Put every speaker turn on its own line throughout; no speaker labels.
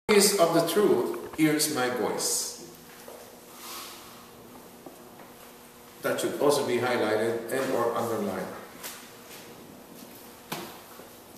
Is of the truth hears my voice. That should also be highlighted and or underlined.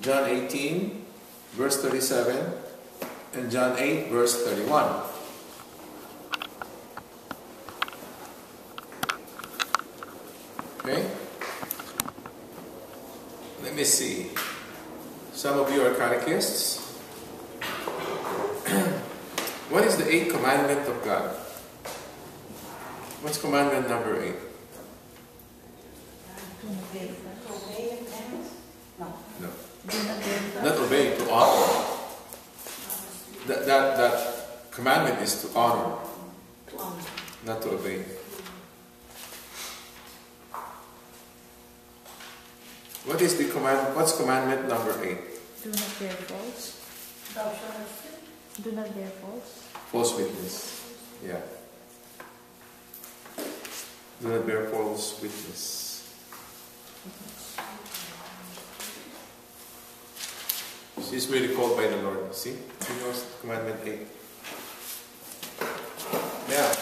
John 18 verse 37 and John 8 verse 31. Okay? Let me see. Some of you are catechists. What is the 8th commandment of God? What's commandment number 8? No. Not obey, to honor. That commandment is to honor, not to obey. What is the command? What's commandment number 8?
Do not bear false. Do not bear false.
False witness. Yeah. Do not bear false witness. She's really called by the Lord. See? She knows commandment 8. Now,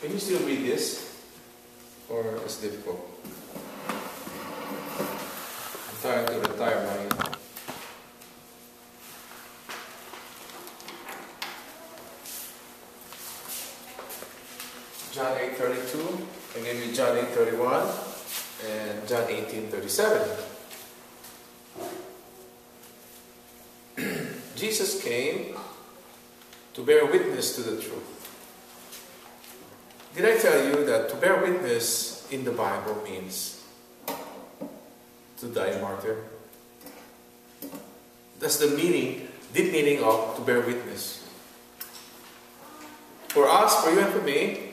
can you still read this? Or it's difficult? I'm trying to retire my... John 8:32, and maybe John 8:31, and John 18:37. Jesus came to bear witness to the truth. Did I tell you that to bear witness in the Bible means to die a martyr? That's the meaning, deep meaning of to bear witness. For us, for you and for me,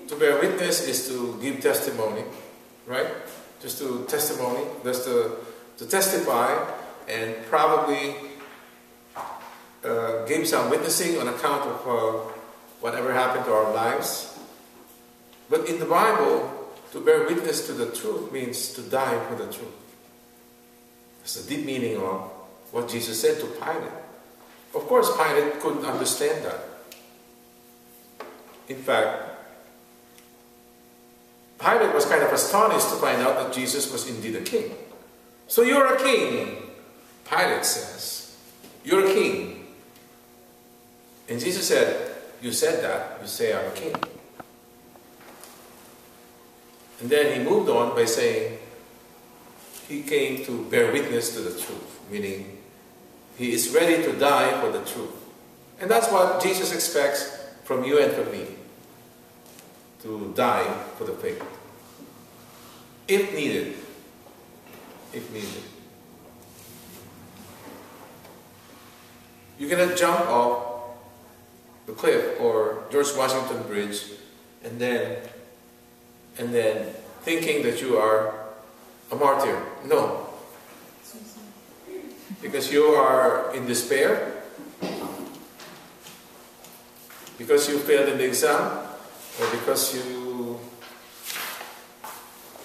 to bear witness is to give testimony, right? Just to testimony, just to testify and probably give some witnessing on account of whatever happened to our lives. But in the Bible, to bear witness to the truth means to die for the truth. That's the deep meaning of what Jesus said to Pilate. Of course, Pilate couldn't understand that. In fact, Pilate was kind of astonished to find out that Jesus was indeed a king. So you're a king, Pilate says. You're a king. And Jesus said, you said that, you say I'm a king. And then he moved on by saying, he came to bear witness to the truth, meaning he is ready to die for the truth. And that's what Jesus expects from you and from me. To die for the faith. If needed. If needed. You cannot jump off the cliff or George Washington Bridge and then thinking that you are a martyr. No. Because you are in despair. Because you failed in the exam. Or because you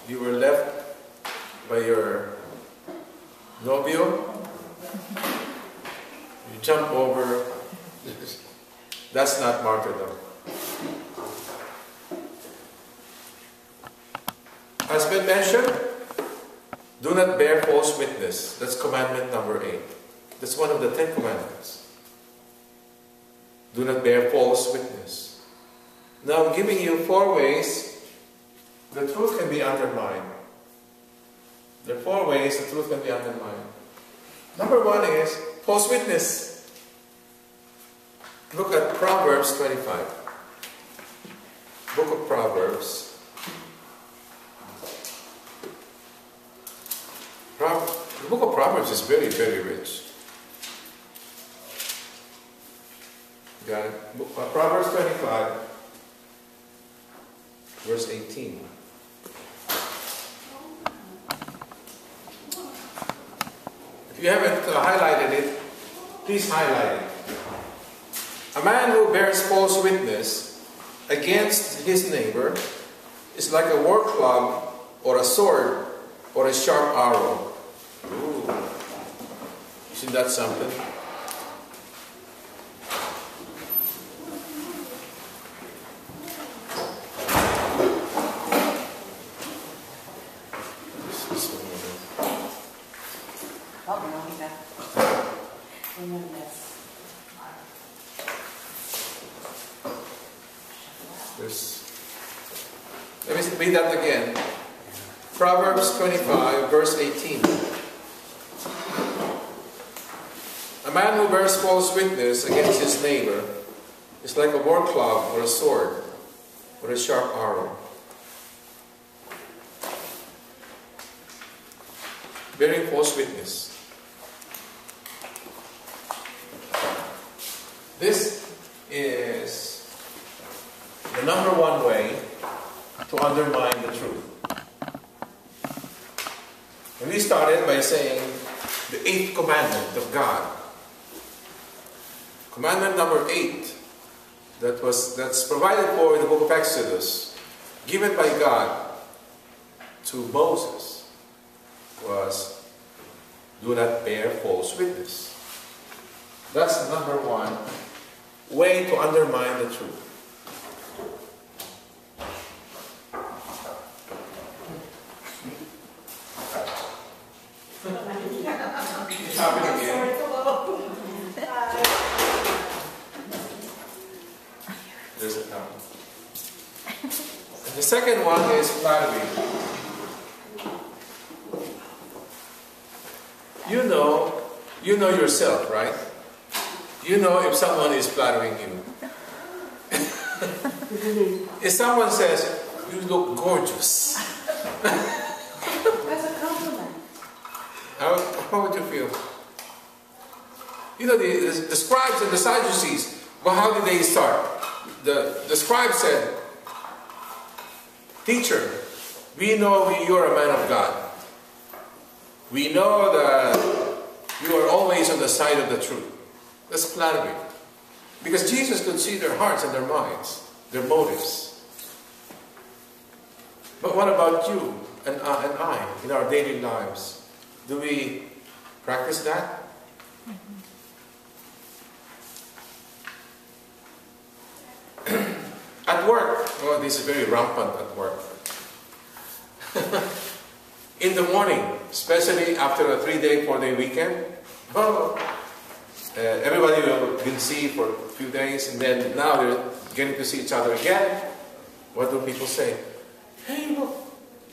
were left by your novio, you jump over. That's not martyrdom. As been mentioned, do not bear false witness. That's commandment number 8. That's one of the 10 commandments. Do not bear false witness. Now I'm giving you 4 ways the truth can be undermined. There are 4 ways the truth can be undermined. Number 1 is false witness. Look at Proverbs 25. Book of Proverbs. The book of Proverbs is very, very rich. Got it? Proverbs 25. Verse 18. If you haven't highlighted it, please highlight it. A man who bears false witness against his neighbor is like a war club or a sword or a sharp arrow. Ooh. Isn't that something? Let me read that again. Proverbs 25, verse 18. A man who bears false witness against his neighbor is like a war club or a sword or a sharp arrow. Bearing false witness. This is the number one way to undermine the truth. And we started by saying the 8th commandment of God. Commandment number 8 that's provided for in the book of Exodus, given by God to Moses, was do not bear false witness. That's the number one way to undermine the truth. It's happening again. There's a count. And the second one is flattery. You know yourself, right? You know if someone is flattering you. If someone says, you look gorgeous.
That's a compliment.
How would you feel? You know, the scribes and the Sadducees, well, how did they start? The scribe said, Teacher, we know you are a man of God. We know that you are always on the side of the truth. That's flattery. Because Jesus could see their hearts and their minds, their motives. But what about you and I in our daily lives? Do we practice that? At work, well, this is very rampant at work. In the morning, especially after a 3-day, 4-day weekend, everybody will been see for a few days, and then now they're getting to see each other again. What do people say? Hey,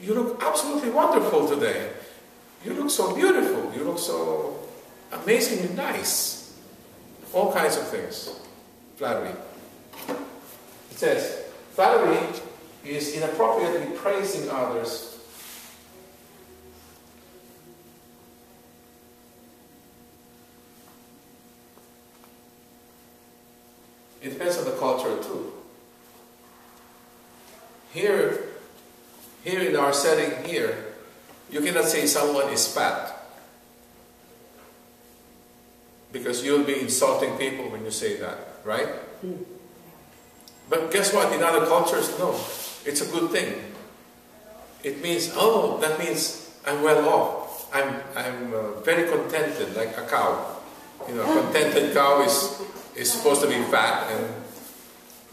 you look absolutely wonderful today. You look so beautiful. You look so amazingly nice. All kinds of things. Flattery. It says, flattery is inappropriately praising others. It depends on the culture too. Here in our setting here, you cannot say someone is fat. Because you'll be insulting people when you say that, right? But guess what? In other cultures, no. It's a good thing. It means, oh, that means I'm well off. I'm very contented, like a cow. You know, a contented cow is supposed to be fat, and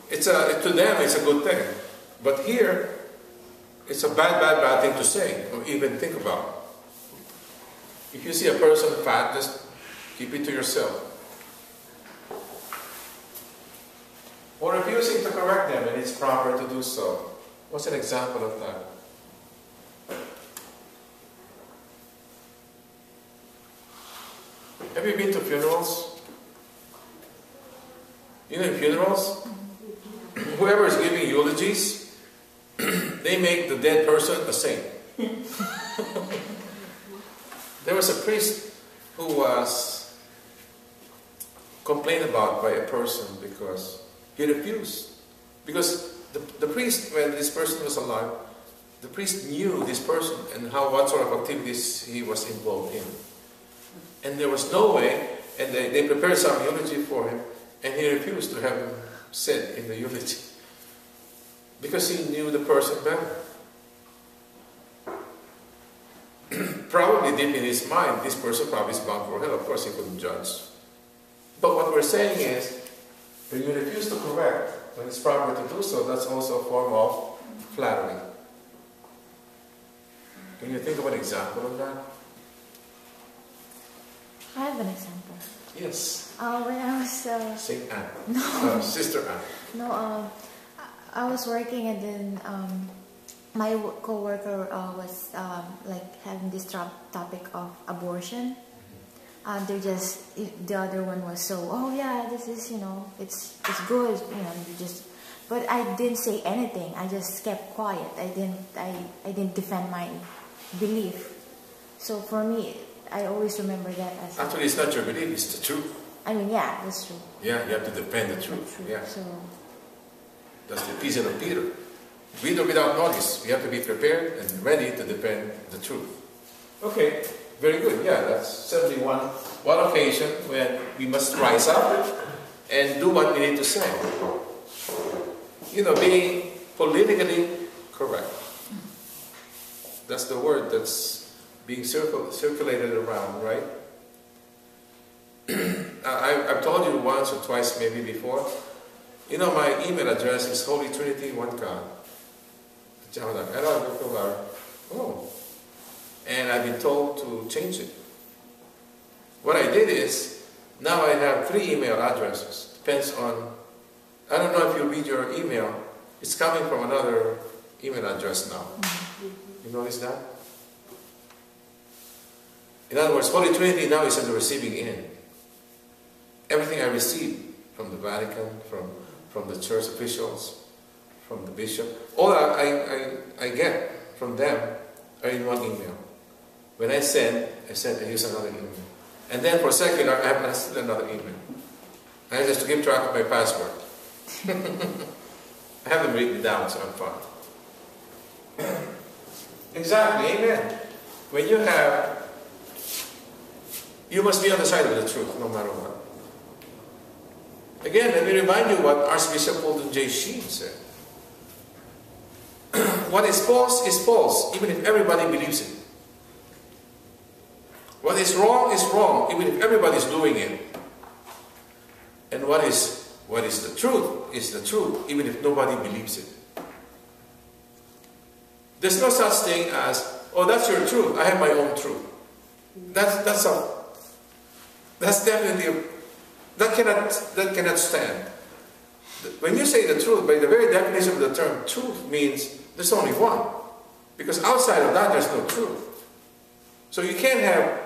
to them it's a good thing. But here, it's a bad thing to say or even think about. If you see a person fat, just keep it to yourself. Or refusing to correct them when it's proper to do so. What's an example of that? Have you been to funerals? You know, in funerals, whoever is giving eulogies, they make the dead person a saint. There was a priest who was complained about by a person because he refused. Because the priest, when this person was alive, the priest knew this person and what sort of activities he was involved in. And there was no way, and they prepared some eulogy for him, and he refused to have him said in the eulogy. Because he knew the person better. Probably deep in his mind, this person probably is bound for hell. Of course he couldn't judge. But what we're saying is, when you refuse to correct, when it's proper to do so, that's also a form of flattery. Can you think of an example of that?
I have an example.
Yes.
When I was
Saint Anne.
no,
Sister Anne.
no, I was working and then my co-worker was like having this topic of abortion. They're just, the other one was so, oh yeah, this is, you know, it's good, you know, you just, but I didn't say anything. I just kept quiet. I didn't defend my belief. So for me, I always remember that as
actually, it's not your belief, it's the truth.
I mean, yeah, that's true.
Yeah, you have to defend the truth. Yeah.
So
That's the reason of Peter. With or without notice, we have to be prepared and ready to defend the truth. Okay, very good. Yeah, that's certainly one occasion when we must rise up and do what we need to say. You know, being politically correct. That's the word that's being circulated around, right? I've told you once or twice maybe before. You know, my email address is Holy Trinity, One God. Oh. And I've been told to change it. What I did is, now I have 3 email addresses. Depends on, I don't know if you read your email. It's coming from another email address now. You notice that? In other words, Holy Trinity now is at the receiving end. Everything I receive from the Vatican, from the church officials, from the bishop, all I get from them are in one email. When I send, I use another email. And then for secular, I have still another email. I have just to keep track of my password. I haven't written it down, so I'm fine. Exactly, amen. When you have, you must be on the side of the truth, no matter what. Again, let me remind you what Archbishop Fulton J. Sheen said. What is false, even if everybody believes it. What is wrong, even if everybody is doing it. And what is the truth, even if nobody believes it. There's no such thing as, oh, that's your truth, I have my own truth. That's definitely, that cannot stand. When you say the truth, by the very definition of the term truth means there's only one. Because outside of that, there's no truth. So you can't have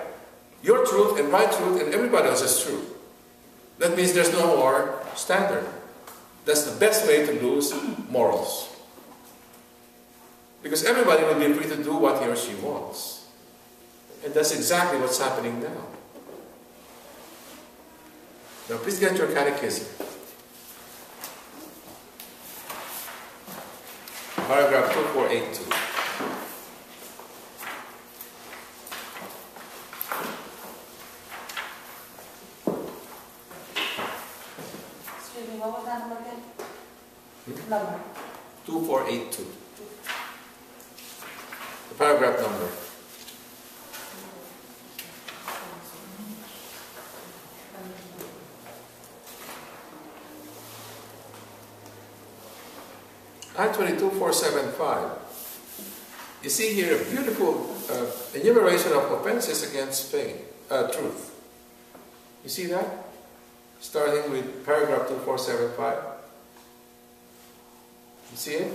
your truth and my truth and everybody else's truth. That means there's no more standard. That's the best way to lose morals. Because everybody will be free to do what he or she wants. And that's exactly what's happening now. Now please get your catechism. Paragraph 2482.
excuse me, what was that number again? Number.
2482. The paragraph number. Act 22:475. You see here a beautiful enumeration of offenses against faith, truth. You see that? Starting with paragraph 2475. You see it?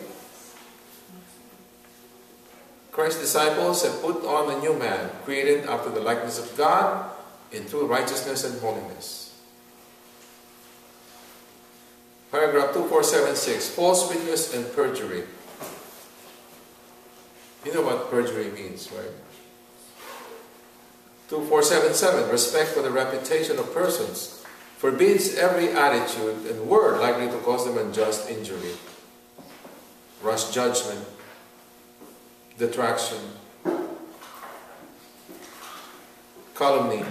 Christ's disciples have put on a new man, created after the likeness of God, in true righteousness and holiness. Paragraph 2476, false witness and perjury. You know what perjury means, right? 2477, respect for the reputation of persons, forbids every attitude and word likely to cause them unjust injury, rash judgment, detraction, calumny.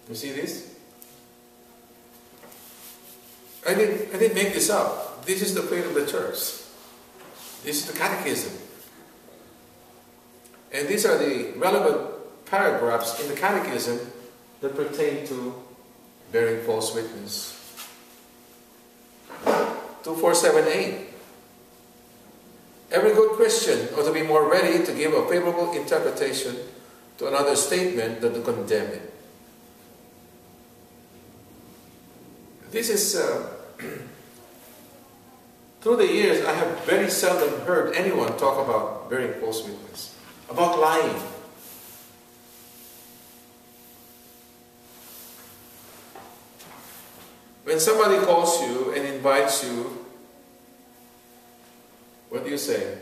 You see this? I didn't make this up. This is the faith of the church. This is the catechism. And these are the relevant paragraphs in the catechism that pertain to bearing false witness. 2478. Every good Christian ought to be more ready to give a favorable interpretation to another statement than to condemn it. This is, through the years, I have very seldom heard anyone talk about bearing false witness, about lying. When somebody calls you and invites you, what do you say?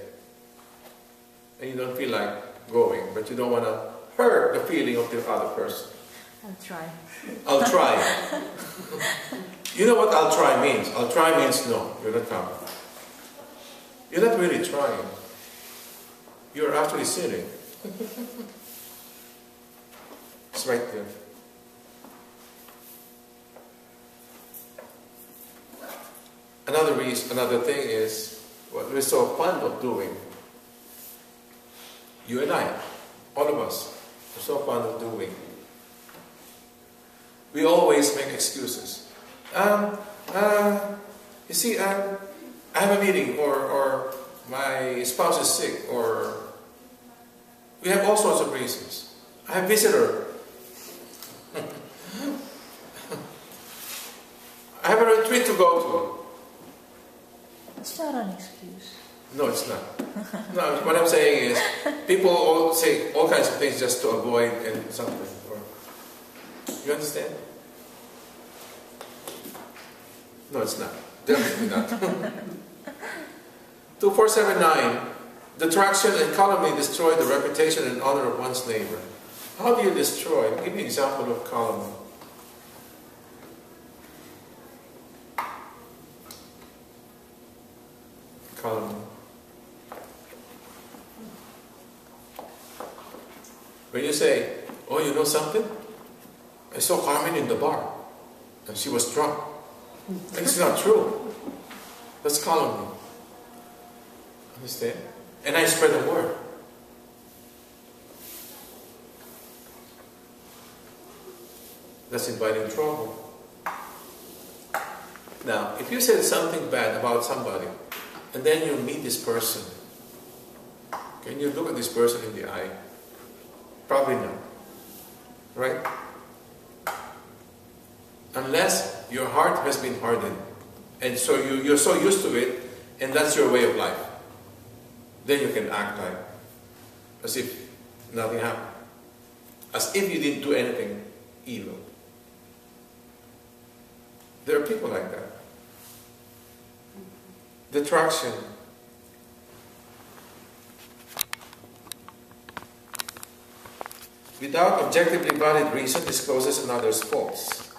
And you don't feel like going, but you don't want to hurt the feeling of the other person.
I'll try.
I'll try. You know what I'll try means? I'll try means no, you're not coming. You're not really trying. You're actually sinning. It's right there. Another thing is what we're so fond of doing. You and I, all of us, are so fond of doing. We always make excuses. You see, I have a meeting, or my spouse is sick, or we have all sorts of reasons. I have a visitor. I have a retreat to go to.
It's not an excuse.
No, it's not. No, what I'm saying is, people all say all kinds of things just to avoid and something. Or, you understand? No, it's not. Definitely not. 2479. Detraction and calumny destroy the reputation and honor of one's neighbor. How do you destroy? Give me an example of calumny. Calumny. When you say, oh, you know something? I saw Carmen in the bar and she was drunk. And it's not true. That's calumny. Understand? And I spread the word. That's inviting trouble. Now, if you said something bad about somebody, and then you meet this person, can you look at this person in the eye? Probably not. Right? Unless your heart has been hardened, and so you're so used to it, and that's your way of life. Then you can act like as if nothing happened. As if you didn't do anything evil. There are people like that. Detraction. Without objectively valid reason, discloses another's faults.